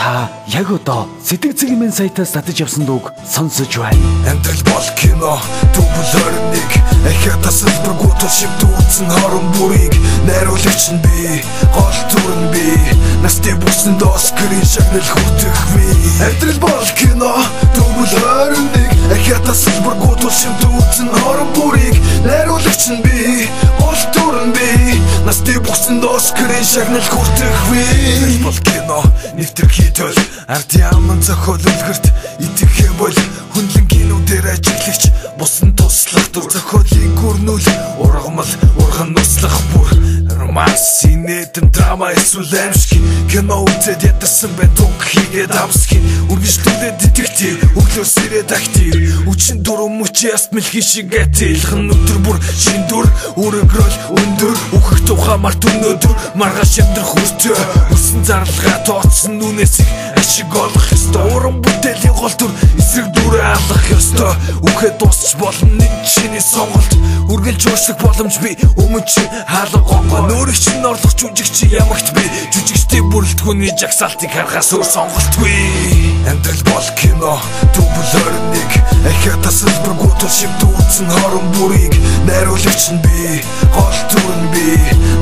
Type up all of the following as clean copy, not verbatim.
Та яг одоо Сэтгэл зүйн сайтаас татаж явсан дууг сонсож байна. Амьдрал бол кино, төвөл орныг ахиа тасалбаргүй тушимд үүсэн хорон бүрийг найруулагч нь би, гол дүр нь би, насны бүсэнд Оскарын шагнал хүртэх би. Амьдрал бол кино, төвөл орныг ахиа тасалбаргүй тушимд үүсэн хорон бүрийг найруулагч нь би, гол дүр нь би, насны бүсэнд Оскарын шагнал хүртэх би. Амьдрал бол кино, нэвтрэх төл ард яман зохиол үлгэрт итгэхэ бол хүнлэн кинодэр ажиглагч бусан туслах дур зохиолын гүрнүүл ургамал урган нуслах бүр романс инээдэн драма эсвэл аимшиг кино үзээд ятсан бай тунг хийгээд амсхин үргэлжлүүлээд детектив өглөөс ирээд актив үчин дурам мөчөөс мэлхий шиг атилхан өдөр бүр шин дүр өргөрөл өндөр үхэх тухай март өнөдөр маргааш амьдрах хүртээ үсэн зарлага тооцсон нүнээс ашиг олох ёстой уран бүтээлийн гол дүр эсрэг дүрээ алах ёстой үхээд дуусч болно энэ чиний сонголт үргэлж уурсах боломж би өмнө чи хаалга гонгоо нөөрөг чинь орлох жүжигч ямагт би жүжигчдийн бүрэлдэхүүний жагсаалтыг харахаас өөр сонголтгүй. Амьдрал бол кино төвөл орныг ахиа тасалбаргүй тушимд үүсэн хорон бүрийг найруулагч нь би, гол дүр нь би,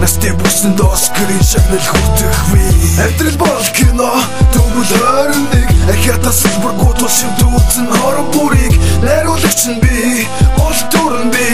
насны бүсэнд Оскарын шагнал хүртэх би. Амьдрал бол кино төвөл орныг ахиа тасалбаргүй тушимд үүсэн хорон бүрийг найруулагч нь би, гол дүр нь би,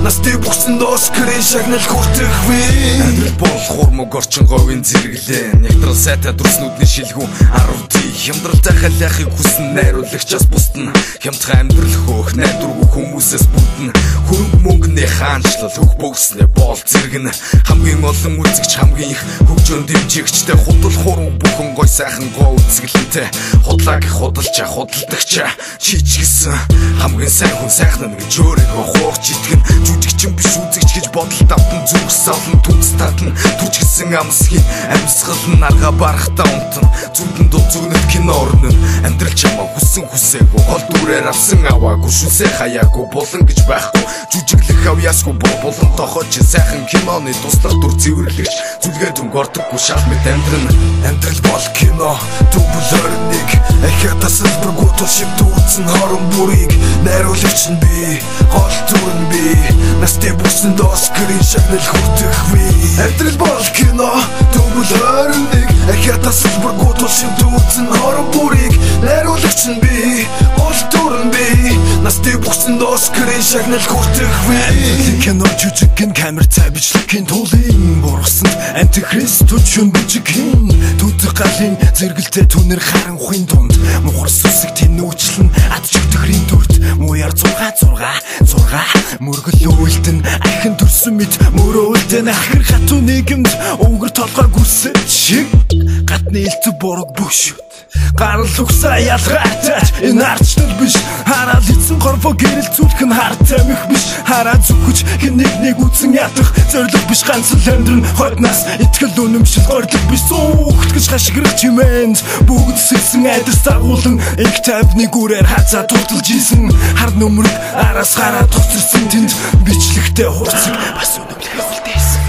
насны бүсэнд Оскарын шагнал хүртэх би. Амьдрал бол хурмаг орчин говийн зэрэглээ нэгтрал сайтай дүрснүүдний шилгүү 10D хямдралтай халиахыг хүснэ найруулагчаас бусдна хямдхан амьдрал хөөх найдваргүй хүмүүсээс бүтэн хөрөнгө мөнгөний хаанчлал хөх бөгснэ боол зэрэгнэ хамгийн олон үзэгч хамгийн их хөгжөөнд дэмжигчтэй худал хуран бүхэн гой сайхан гоо үзэглэнтэй худлаа гэх худалч худалдагч чичгсэн хамгийн сайн хүн сайхан гэж өөрийгөө хуурч итгэн жүжигчин биш үзэгч гэж бодол давтан зүрхс олон түнс татна түчгсэн амсгийн амьсгал нь арга барахтаа унтан зүрдэн дуу зүгнэт кино орно амьдрал чамаа хүссэн хүсээгүй гол дүрээр авсан аваагүй шүсээ хаяагүй булан гэж байхгүй жүжиглэх авьяасгүй булан тохож сайхан киноны туслах дүр цэвэрлэгч зүлгээ дүнг ордоггүй шал мэт амьдрал бол кино төвөл орныг ахиа тасалбаргүй тушимд үүсэн хорон бүрийг найруулагч нь би, гол дүр нь би, насны бүсэнд Оскарын шагнал хүртэх би. Амьдрал бол кино төвөл орныг ахиа тасалбаргүй тушимд үүсэн хорон бүрийг найруулагч нь би, гол дүр нь би, насны бүсэнд Оскарын шагнал хүртэх би. Кино жүжигэн камер цай бичлэгийн тулын бургасанд антихрист төчөн бүжигэн түдэх галын зэрэгэлтэй түнэр харанхуйн дунд мухар сүсэг тэнүүчлэн ад чигтгэрийн дүрт мууяр 6 мөргөл үйлдэн ахин төрсөн мэд мөрөөлдэн ахир хатуу нийгэмд өвгөр толгой гүсэж шиг гатны элцэг бураг бүшүүд гарал угсаа ялгайтаач энэ арчнал биш хараад эцэн горфо гэрэлцүүлэх нь хартай мэх биш хараад зүгэж нэг үтсэн ятах зориг биш ганц л амьдрын хойднаас итгэл үнэмшил горлог биш сүхт гэж хашгирах чимээнд бүгд сэлсэн айдас дагуулan их тавны гүрээр хазаа тулталж исэн хар нүмерг араас хараад тусэрсэн тэнд бичлэгтэй хурцэг бас үнэмлэх үлдээсэн.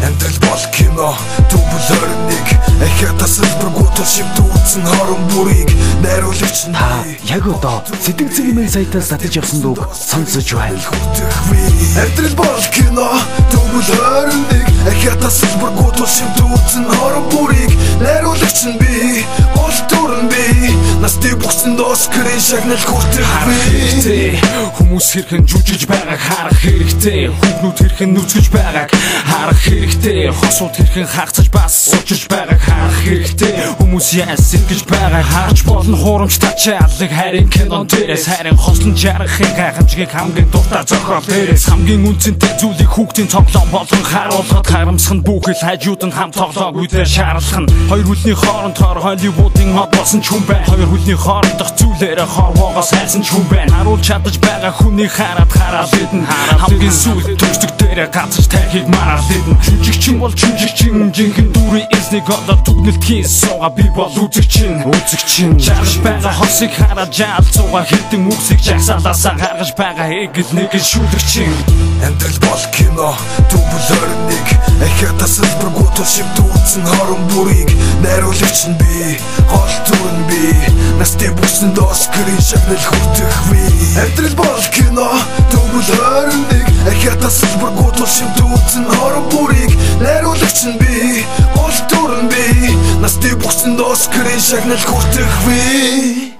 Амьдрал бол кино төвөл орныг ахиа тасалбаргүй тушимд үүсэн хорон бүрийг найруулагч нь би. Яг одоо Сэтгэл зүйн сайтаас татаж явсан дууг сонсож байна. Амьдрал бол кино төвөл орныг ахиа тасалбаргүй тушимд үүсэн хорон бүрийг найруулагч нь би, гол дүр нь би, насны бүсэнд Оскарын шагнал хүртэх би. Хүмүүс хэрхэн жүжиж байгааг харах хэрэгтэй хүүхнүүд хэрхэн нүцгэж байгааг харах хэрэгтэй хосууд хэрхэн хагцаж бас суулж байгааг харах хэрэгтэй хүмүүс яаж сэтгэж байгааг харж болно хуурамч тачааллыг харин кинон дээрээс харин хослон жаргахын гайхамшигыг хамгийн дуртай зохиол дээрээс хамгийн үнцэнтэй зүйлийг хүүхдийн цоглон болгон харуулхад харамсах нь бүхэл хажууд нь хамт тоглоог үдээр шаарлах нь хоёр хүлний хоорондоор Холливуудын мод болсон ч хүн байна хоёр хүлний хоорондох зүйлээрээ хорвоогоос хайсан ч хүн байна харуулж чадаж байгаа хүнийг хараад идэн хамгийн сүүл төгсдөг дээр дээрээ газар тахиг мараар лидэн жүжигчин бол жүжигчин жинхэнэ дүрийн эзнийг одоо дүгнэлтхийн сууга би бол үзэгчин жаргаж байгаа хосыг хараад жаалцууга хитэн үгсийг жагсаалаасаа гаргаж байгаа эгэл нэгэн шүлэгчин Амьдрал бол кино дүгнэлт нэг эхэ тасалбаргүй тул шивдүүлсэн хорон бүрийг найруулагч нь би гол дүр нь би настай бүсэнд Оскарын шагнал хүртэх би Амьдрал бол кино дүгнэлт нэг эхэ тасалбаргүй тул шивдүүлсэн хорон бүрийг найруулагч нь би гол дүр нь би настай бүсэнд Оскарын шагнал хүртэх би